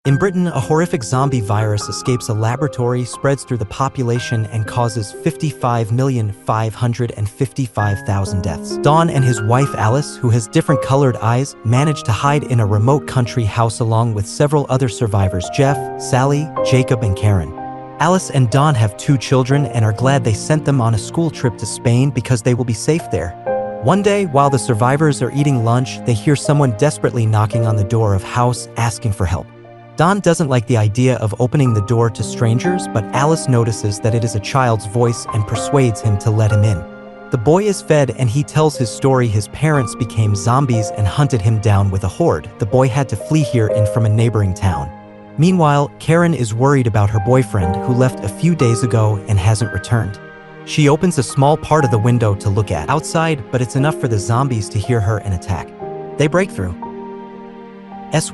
In Britain, a horrific zombie virus escapes a laboratory, spreads through the population, and causes 55,555,000 deaths. Don and his wife Alice, who has different colored eyes, manage to hide in a remote country house along with several other survivors: Jeff, Sally, Jacob, and Karen. Alice and Don have 2 children and are glad they sent them on a school trip to Spain because they will be safe there. One day, while the survivors are eating lunch, they hear someone desperately knocking on the door of house asking for help. Don doesn't like the idea of opening the door to strangers, but Alice notices that it is a child's voice and persuades him to let him in. The boy is fed and he tells his story. His parents became zombies and hunted him down with a horde. The boy had to flee here and from a neighboring town. Meanwhile, Karen is worried about her boyfriend, who left a few days ago and hasn't returned. She opens a small part of the window to look at outside, but it's enough for the zombies to hear her and attack. They break through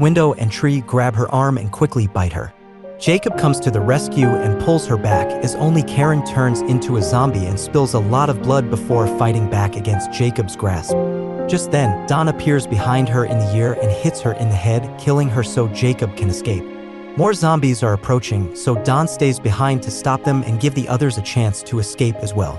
window and tree, grab her arm and quickly bite her. Jacob comes to the rescue and pulls her back as only Karen turns into a zombie and spills a lot of blood before fighting back against Jacob's grasp. Just then, Don appears behind her in the ear and hits her in the head, killing her so Jacob can escape. More zombies are approaching, so Don stays behind to stop them and give the others a chance to escape as well.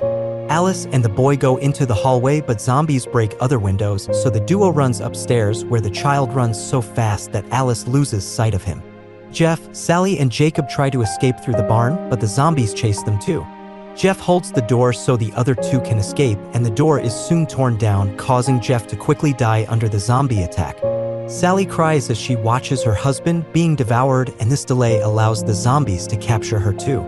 Alice and the boy go into the hallway, but zombies break other windows, so the duo runs upstairs, where the child runs so fast that Alice loses sight of him. Jeff, Sally, and Jacob try to escape through the barn, but the zombies chase them too. Jeff holds the door so the other 2 can escape, and the door is soon torn down, causing Jeff to quickly die under the zombie attack. Sally cries as she watches her husband being devoured, and this delay allows the zombies to capture her too.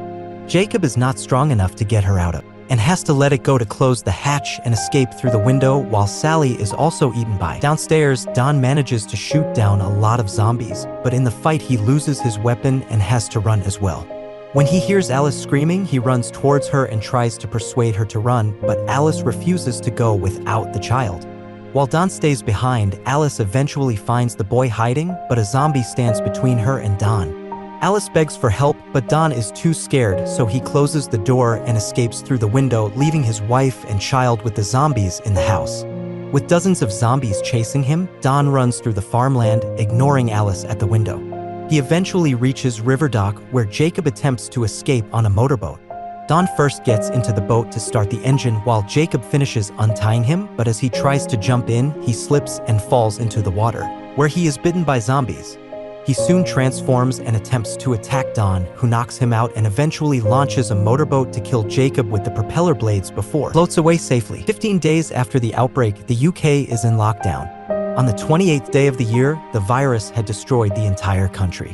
Jacob is not strong enough to get her out of, and has to let it go to close the hatch and escape through the window, while Sally is also eaten by. Downstairs, Don manages to shoot down a lot of zombies, but in the fight he loses his weapon and has to run as well. When he hears Alice screaming, he runs towards her and tries to persuade her to run, but Alice refuses to go without the child. While Don stays behind, Alice eventually finds the boy hiding, but a zombie stands between her and Don. Alice begs for help, but Don is too scared, so he closes the door and escapes through the window, leaving his wife and child with the zombies in the house. With dozens of zombies chasing him, Don runs through the farmland, ignoring Alice at the window. He eventually reaches River Dock, where Jacob attempts to escape on a motorboat. Don first gets into the boat to start the engine while Jacob finishes untying him, but as he tries to jump in, he slips and falls into the water, where he is bitten by zombies. He soon transforms and attempts to attack Don, who knocks him out and eventually launches a motorboat to kill Jacob with the propeller blades before floats away safely. 15 days after the outbreak, the UK is in lockdown. On the 28th day of the year, the virus had destroyed the entire country.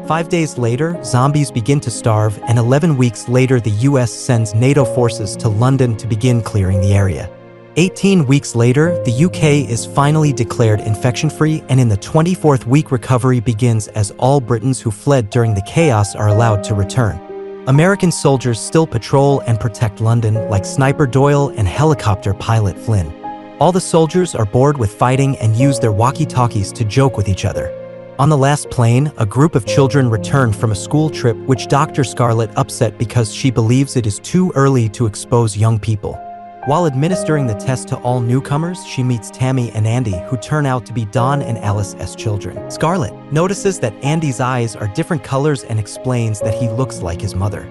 5 days later, zombies begin to starve, and 11 weeks later the US sends NATO forces to London to begin clearing the area. 18 weeks later, the UK is finally declared infection-free, and in the 24th week recovery begins as all Britons who fled during the chaos are allowed to return. American soldiers still patrol and protect London, like Sniper Doyle and helicopter pilot Flynn. All the soldiers are bored with fighting and use their walkie-talkies to joke with each other. On the last plane, a group of children return from a school trip, which Dr. Scarlet upset because she believes it is too early to expose young people. While administering the test to all newcomers, she meets Tammy and Andy, who turn out to be Don and Alice as children. Scarlet notices that Andy's eyes are different colors and explains that he looks like his mother.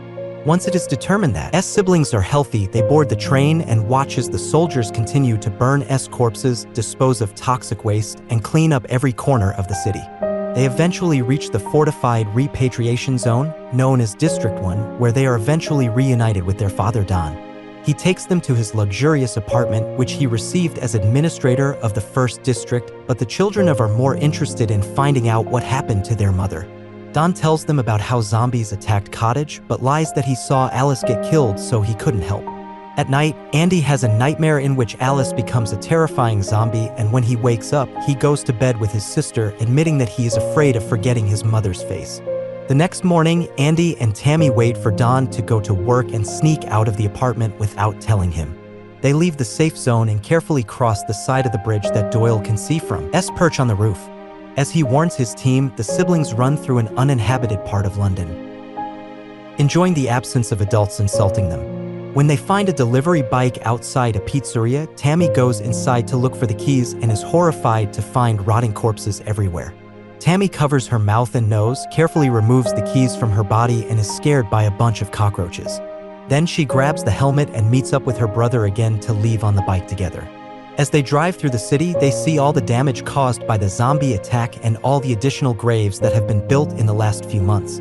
Once it is determined that S siblings are healthy, they board the train and watch as the soldiers continue to burn S corpses, dispose of toxic waste, and clean up every corner of the city. They eventually reach the fortified repatriation zone, known as District 1, where they are eventually reunited with their father Don. He takes them to his luxurious apartment, which he received as administrator of the 1st District, but the children are more interested in finding out what happened to their mother. Don tells them about how zombies attacked Cottage, but lies that he saw Alice get killed, so he couldn't help. At night, Andy has a nightmare in which Alice becomes a terrifying zombie, and when he wakes up, he goes to bed with his sister, admitting that he is afraid of forgetting his mother's face. The next morning, Andy and Tammy wait for Don to go to work and sneak out of the apartment without telling him. They leave the safe zone and carefully cross the side of the bridge that Doyle can see from S perch on the roof. As he warns his team, the siblings run through an uninhabited part of London, enjoying the absence of adults insulting them. When they find a delivery bike outside a pizzeria, Tammy goes inside to look for the keys and is horrified to find rotting corpses everywhere. Tammy covers her mouth and nose, carefully removes the keys from her body, and is scared by a bunch of cockroaches. Then she grabs the helmet and meets up with her brother again to leave on the bike together. As they drive through the city, they see all the damage caused by the zombie attack and all the additional graves that have been built in the last few months.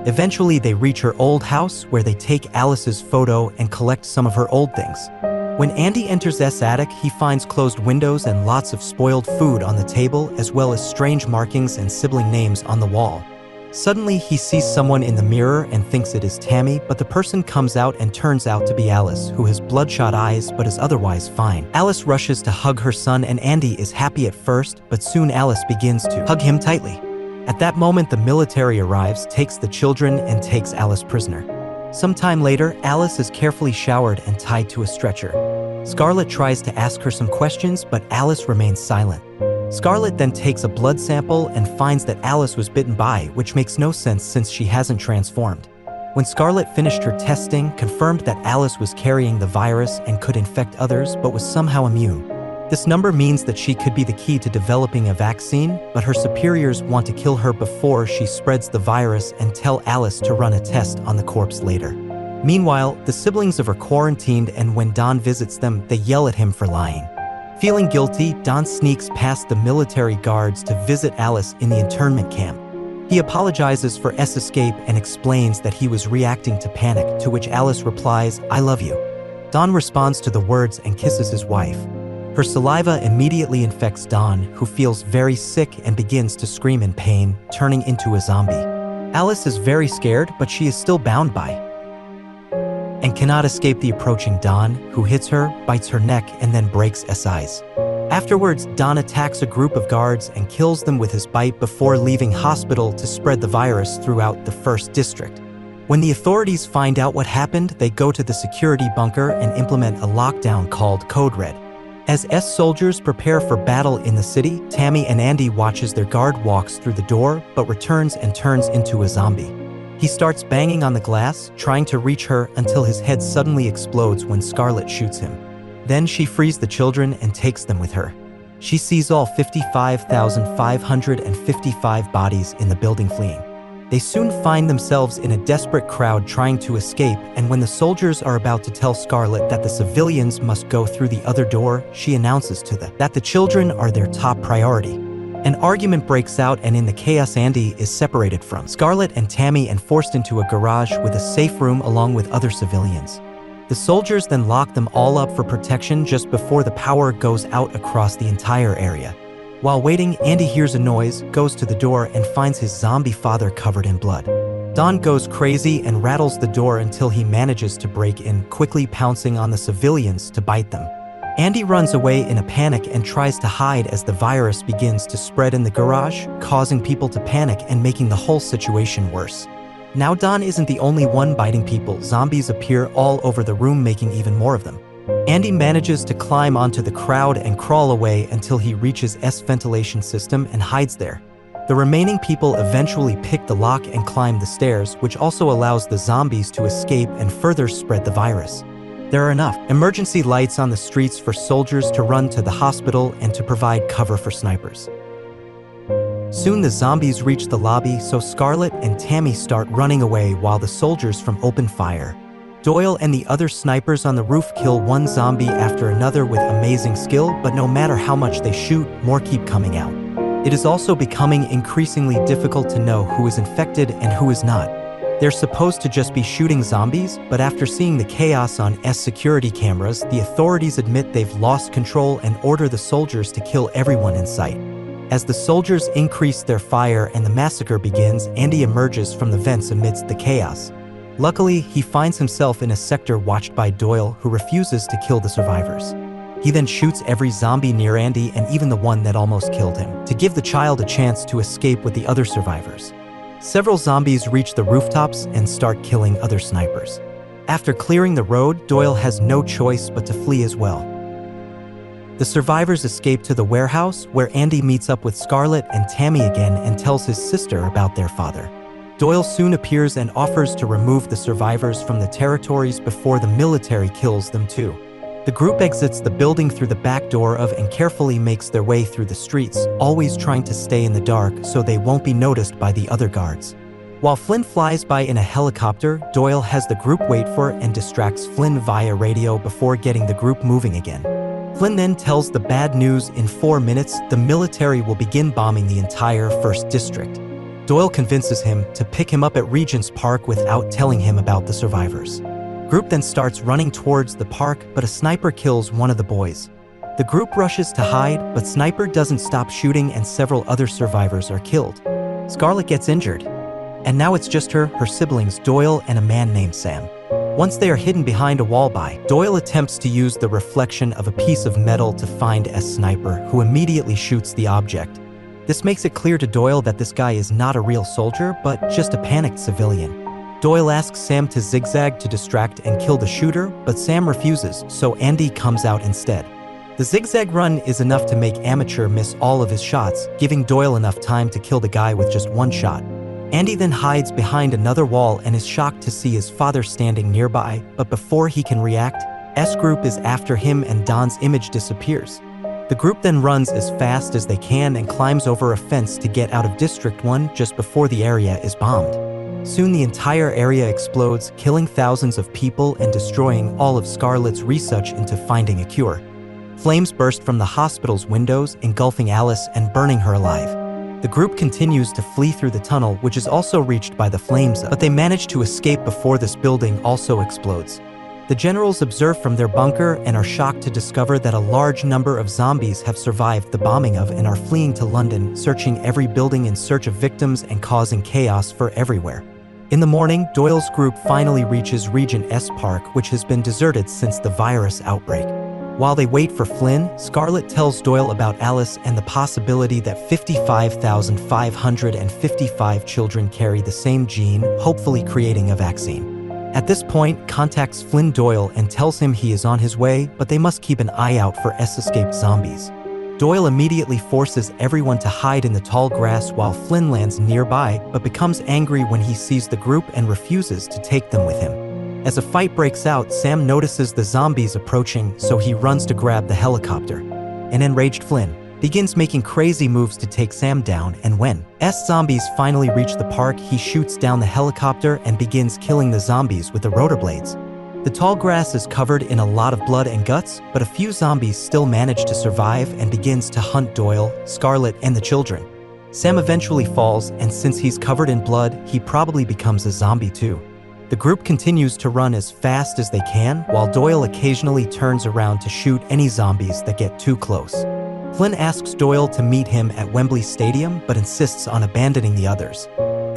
Eventually, they reach her old house, where they take Alice's photo and collect some of her old things. When Andy enters this attic, he finds closed windows and lots of spoiled food on the table, as well as strange markings and sibling names on the wall. Suddenly, he sees someone in the mirror and thinks it is Tammy, but the person comes out and turns out to be Alice, who has bloodshot eyes but is otherwise fine. Alice rushes to hug her son, and Andy is happy at first, but soon Alice begins to hug him tightly. At that moment, the military arrives, takes the children, and takes Alice prisoner. Sometime later, Alice is carefully showered and tied to a stretcher. Scarlett tries to ask her some questions, but Alice remains silent. Scarlett then takes a blood sample and finds that Alice was bitten by, which makes no sense since she hasn't transformed. When Scarlett finished her testing, confirmed that Alice was carrying the virus and could infect others but was somehow immune. This number means that she could be the key to developing a vaccine, but her superiors want to kill her before she spreads the virus and tell Alice to run a test on the corpse later. Meanwhile, the siblings are quarantined, and when Don visits them, they yell at him for lying. Feeling guilty, Don sneaks past the military guards to visit Alice in the internment camp. He apologizes for S escape and explains that he was reacting to panic, to which Alice replies, "I love you." Don responds to the words and kisses his wife. Her saliva immediately infects Don, who feels very sick and begins to scream in pain, turning into a zombie. Alice is very scared, but she is still bound by and cannot escape the approaching Don, who hits her, bites her neck, and then breaks S eyes. Afterwards, Don attacks a group of guards and kills them with his bite before leaving hospital to spread the virus throughout the 1st District. When the authorities find out what happened, they go to the security bunker and implement a lockdown called Code Red. As S soldiers prepare for battle in the city, Tammy and Andy watches their guard walks through the door, but returns and turns into a zombie. He starts banging on the glass, trying to reach her until his head suddenly explodes when Scarlett shoots him. Then she frees the children and takes them with her. She sees all 55,555 bodies in the building fleeing. They soon find themselves in a desperate crowd trying to escape, and when the soldiers are about to tell Scarlett that the civilians must go through the other door, she announces to them that the children are their top priority. An argument breaks out, and in the chaos, Andy is separated from Scarlett and Tammy and forced into a garage with a safe room along with other civilians. The soldiers then lock them all up for protection just before the power goes out across the entire area. While waiting, Andy hears a noise, goes to the door, and finds his zombie father covered in blood. Don goes crazy and rattles the door until he manages to break in, quickly pouncing on the civilians to bite them. Andy runs away in a panic and tries to hide as the virus begins to spread in the garage, causing people to panic and making the whole situation worse. Now Don isn't the only one biting people. Zombies appear all over the room, making even more of them. Andy manages to climb onto the crowd and crawl away until he reaches S ventilation system and hides there. The remaining people eventually pick the lock and climb the stairs, which also allows the zombies to escape and further spread the virus. There are enough emergency lights on the streets for soldiers to run to the hospital and to provide cover for snipers. Soon the zombies reach the lobby, so Scarlett and Tammy start running away while the soldiers from open fire. Doyle and the other snipers on the roof kill one zombie after another with amazing skill, but no matter how much they shoot, more keep coming out. It is also becoming increasingly difficult to know who is infected and who is not. They're supposed to just be shooting zombies, but after seeing the chaos on S security cameras, the authorities admit they've lost control and order the soldiers to kill everyone in sight. As the soldiers increase their fire and the massacre begins, Andy emerges from the vents amidst the chaos. Luckily, he finds himself in a sector watched by Doyle, who refuses to kill the survivors. He then shoots every zombie near Andy and even the one that almost killed him, to give the child a chance to escape with the other survivors. Several zombies reach the rooftops and start killing other snipers. After clearing the road, Doyle has no choice but to flee as well. The survivors escape to the warehouse, where Andy meets up with Scarlett and Tammy again and tells his sister about their father. Doyle soon appears and offers to remove the survivors from the territories before the military kills them too. The group exits the building through the back door and carefully makes their way through the streets, always trying to stay in the dark so they won't be noticed by the other guards. While Flynn flies by in a helicopter, Doyle has the group wait for and distracts Flynn via radio before getting the group moving again. Flynn then tells the bad news: in 4 minutes, the military will begin bombing the entire 1st District. Doyle convinces him to pick him up at Regent's Park without telling him about the survivors. Group then starts running towards the park, but a sniper kills one of the boys. The group rushes to hide, but Sniper doesn't stop shooting and several other survivors are killed. Scarlett gets injured. And now it's just her siblings Doyle, and a man named Sam. Once they are hidden behind a wall Doyle attempts to use the reflection of a piece of metal to find Sniper, who immediately shoots the object. This makes it clear to Doyle that this guy is not a real soldier, but just a panicked civilian. Doyle asks Sam to zigzag to distract and kill the shooter, but Sam refuses, so Andy comes out instead. The zigzag run is enough to make Amateur miss all of his shots, giving Doyle enough time to kill the guy with just 1 shot. Andy then hides behind another wall and is shocked to see his father standing nearby, but before he can react, S group is after him and Don's image disappears. The group then runs as fast as they can and climbs over a fence to get out of District 1 just before the area is bombed. Soon the entire area explodes, killing thousands of people and destroying all of Scarlett's research into finding a cure. Flames burst from the hospital's windows, engulfing Alice and burning her alive. The group continues to flee through the tunnel, which is also reached by the flames, but they manage to escape before this building also explodes. The generals observe from their bunker and are shocked to discover that a large number of zombies have survived the bombing and are fleeing to London, searching every building in search of victims and causing chaos for everywhere. In the morning, Doyle's group finally reaches Regent's Park, which has been deserted since the virus outbreak. While they wait for Flynn, Scarlett tells Doyle about Alice and the possibility that 55,555 children carry the same gene, hopefully creating a vaccine. At this point, contacts Flynn Doyle and tells him he is on his way, but they must keep an eye out for escaped zombies. Doyle immediately forces everyone to hide in the tall grass while Flynn lands nearby, but becomes angry when he sees the group and refuses to take them with him. As a fight breaks out, Sam notices the zombies approaching, so he runs to grab the helicopter. An enraged Flynn begins making crazy moves to take Sam down, and when zombies finally reach the park, he shoots down the helicopter and begins killing the zombies with the rotor blades. The tall grass is covered in a lot of blood and guts, but a few zombies still manage to survive and begins to hunt Doyle, Scarlett, and the children. Sam eventually falls, and since he's covered in blood, he probably becomes a zombie too. The group continues to run as fast as they can, while Doyle occasionally turns around to shoot any zombies that get too close. Flynn asks Doyle to meet him at Wembley Stadium, but insists on abandoning the others.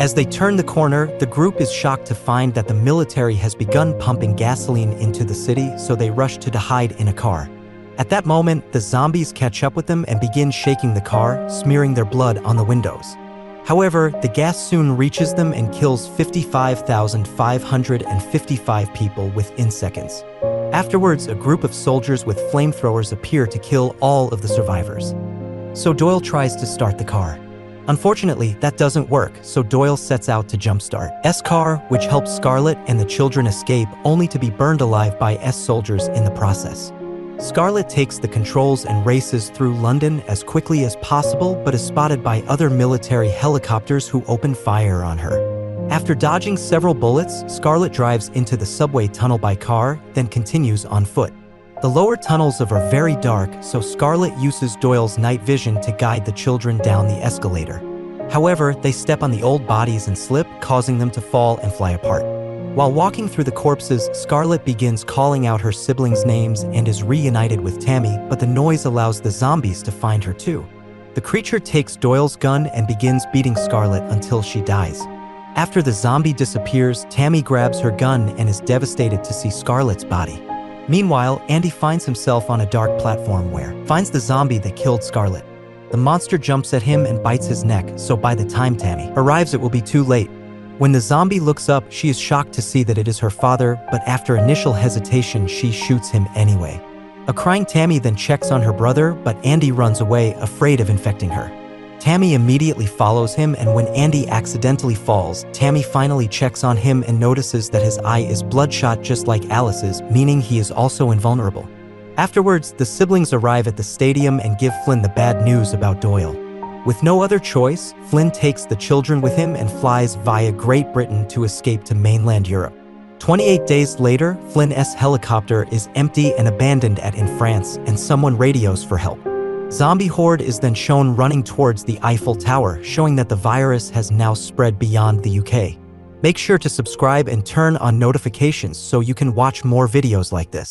As they turn the corner, the group is shocked to find that the military has begun pumping gasoline into the city, so they rush to hide in a car. At that moment, the zombies catch up with them and begin shaking the car, smearing their blood on the windows. However, the gas soon reaches them and kills 55,555 people within seconds. Afterwards, a group of soldiers with flamethrowers appear to kill all of the survivors. So Doyle tries to start the car. Unfortunately, that doesn't work, so Doyle sets out to jumpstart S car, which helps Scarlett and the children escape, only to be burned alive by S soldiers in the process. Scarlett takes the controls and races through London as quickly as possible, but is spotted by other military helicopters who open fire on her. After dodging several bullets, Scarlett drives into the subway tunnel by car, then continues on foot. The lower tunnels are very dark, so Scarlett uses Doyle's night vision to guide the children down the escalator. However, they step on the old bodies and slip, causing them to fall and fly apart. While walking through the corpses, Scarlett begins calling out her siblings' names and is reunited with Tammy, but the noise allows the zombies to find her too. The creature takes Doyle's gun and begins beating Scarlett until she dies. After the zombie disappears, Tammy grabs her gun and is devastated to see Scarlett's body. Meanwhile, Andy finds himself on a dark platform where he finds the zombie that killed Scarlett. The monster jumps at him and bites his neck, so by the time Tammy arrives, it will be too late. When the zombie looks up, she is shocked to see that it is her father, but after initial hesitation, she shoots him anyway. A crying Tammy then checks on her brother, but Andy runs away, afraid of infecting her. Tammy immediately follows him, and when Andy accidentally falls, Tammy finally checks on him and notices that his eye is bloodshot just like Alice's, meaning he is also invulnerable. Afterwards, the siblings arrive at the stadium and give Flynn the bad news about Doyle. With no other choice, Flynn takes the children with him and flies via Great Britain to escape to mainland Europe. 28 days later, Flynn's helicopter is empty and abandoned in France, and someone radios for help. Zombie horde is then shown running towards the Eiffel Tower, showing that the virus has now spread beyond the UK. Make sure to subscribe and turn on notifications so you can watch more videos like this.